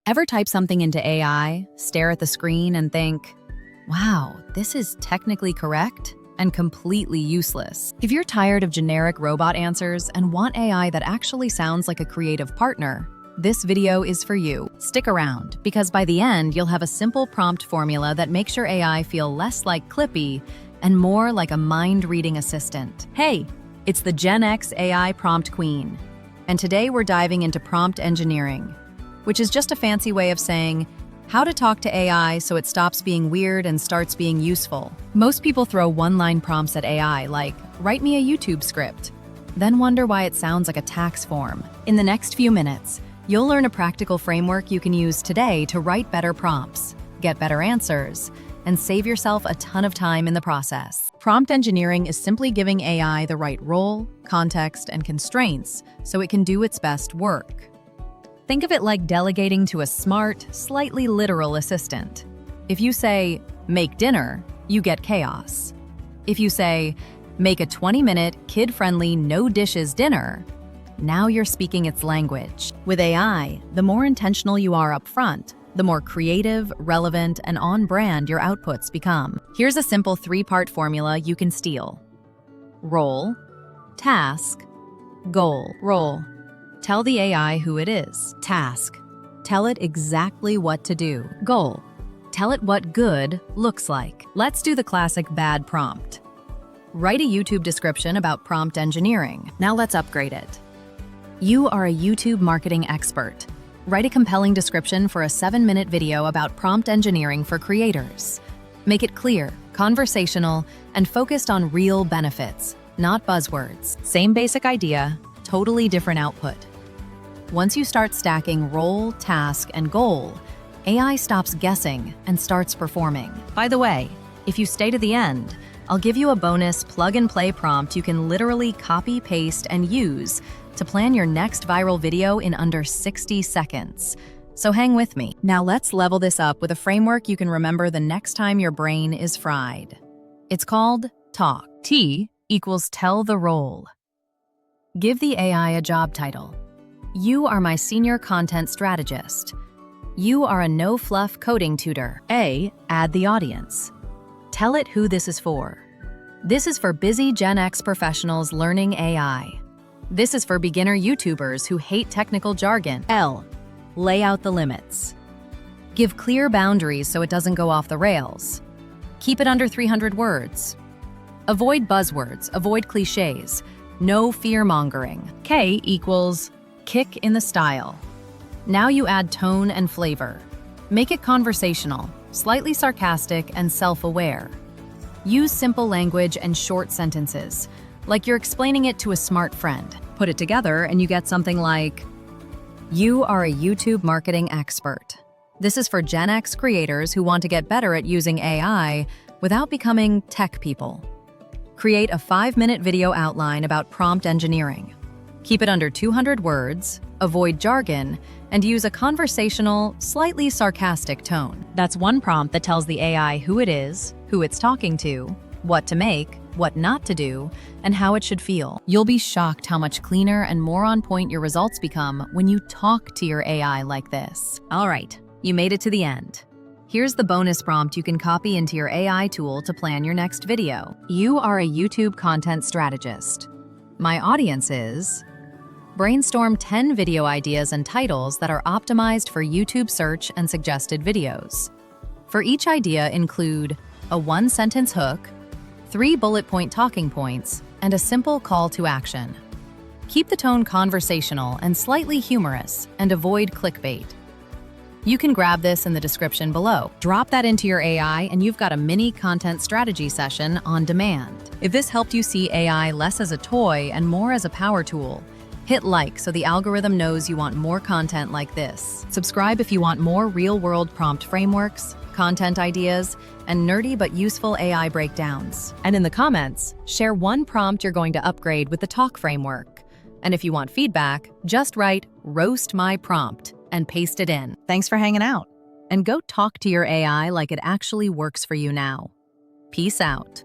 Ever type something into AI, stare at the screen, and think, wow, this is technically correct and completely useless? If you're tired of generic robot answers and want AI that actually sounds like a creative partner, this video is for you. Stick around, because by the end, you'll have a simple prompt formula that makes your AI feel less like Clippy and more like a mind-reading assistant. Hey, it's the Gen X AI prompt queen. And today we're diving into prompt engineering, which is just a fancy way of saying how to talk to AI so it stops being weird and starts being useful. Most people throw one-line prompts at AI like, write me a YouTube script, then wonder why it sounds like a tax form. In the next few minutes, you'll learn a practical framework you can use today to write better prompts, get better answers, and save yourself a ton of time in the process. Prompt engineering is simply giving AI the right role, context, and constraints so it can do its best work. Think of it like delegating to a smart, slightly literal assistant. If you say, make dinner, you get chaos. If you say, make a 20-minute, kid-friendly, no-dishes dinner, now you're speaking its language. With AI, the more intentional you are up front, the more creative, relevant, and on-brand your outputs become. Here's a simple three-part formula you can steal. Role, task, goal. Role. Tell the AI who it is. Task. Tell it exactly what to do. Goal. Tell it what good looks like. Let's do the classic bad prompt. Write a YouTube description about prompt engineering. Now let's upgrade it. You are a YouTube marketing expert. Write a compelling description for a 7-minute video about prompt engineering for creators. Make it clear, conversational, and focused on real benefits, not buzzwords. Same basic idea, totally different output. Once you start stacking role, task, and goal, AI stops guessing and starts performing. By the way, if you stay to the end, I'll give you a bonus plug-and-play prompt you can literally copy, paste, and use to plan your next viral video in under 60 seconds. So hang with me. Now let's level this up with a framework you can remember the next time your brain is fried. It's called TALK. T equals tell the role. Give the AI a job title. You are my senior content strategist. You are a no-fluff coding tutor. A, add the audience. Tell it who this is for. This is for busy Gen X professionals learning AI. This is for beginner YouTubers who hate technical jargon. L, lay out the limits. Give clear boundaries so it doesn't go off the rails. Keep it under 300 words. Avoid buzzwords, avoid cliches. No fear-mongering. K equals kick in the style. Now you add tone and flavor. Make it conversational, slightly sarcastic, and self-aware. Use simple language and short sentences, like you're explaining it to a smart friend. Put it together and you get something like, you are a YouTube marketing expert. This is for Gen X creators who want to get better at using AI without becoming tech people. Create a 5-minute video outline about prompt engineering. Keep it under 200 words, avoid jargon, and use a conversational, slightly sarcastic tone. That's one prompt that tells the AI who it is, who it's talking to, what to make, what not to do, and how it should feel. You'll be shocked how much cleaner and more on point your results become when you talk to your AI like this. All right, you made it to the end. Here's the bonus prompt you can copy into your AI tool to plan your next video. You are a YouTube content strategist. My audience is... Brainstorm 10 video ideas and titles that are optimized for YouTube search and suggested videos. For each idea, include a 1-sentence hook, 3 bullet point talking points, and a simple call to action. Keep the tone conversational and slightly humorous, and avoid clickbait. You can grab this in the description below. Drop that into your AI and you've got a mini content strategy session on demand. If this helped you see AI less as a toy and more as a power tool, hit like so the algorithm knows you want more content like this. Subscribe if you want more real-world prompt frameworks, content ideas, and nerdy but useful AI breakdowns. And in the comments, share one prompt you're going to upgrade with the Talk framework. And if you want feedback, just write "roast my prompt" and paste it in. Thanks for hanging out. And go talk to your AI like it actually works for you now. Peace out.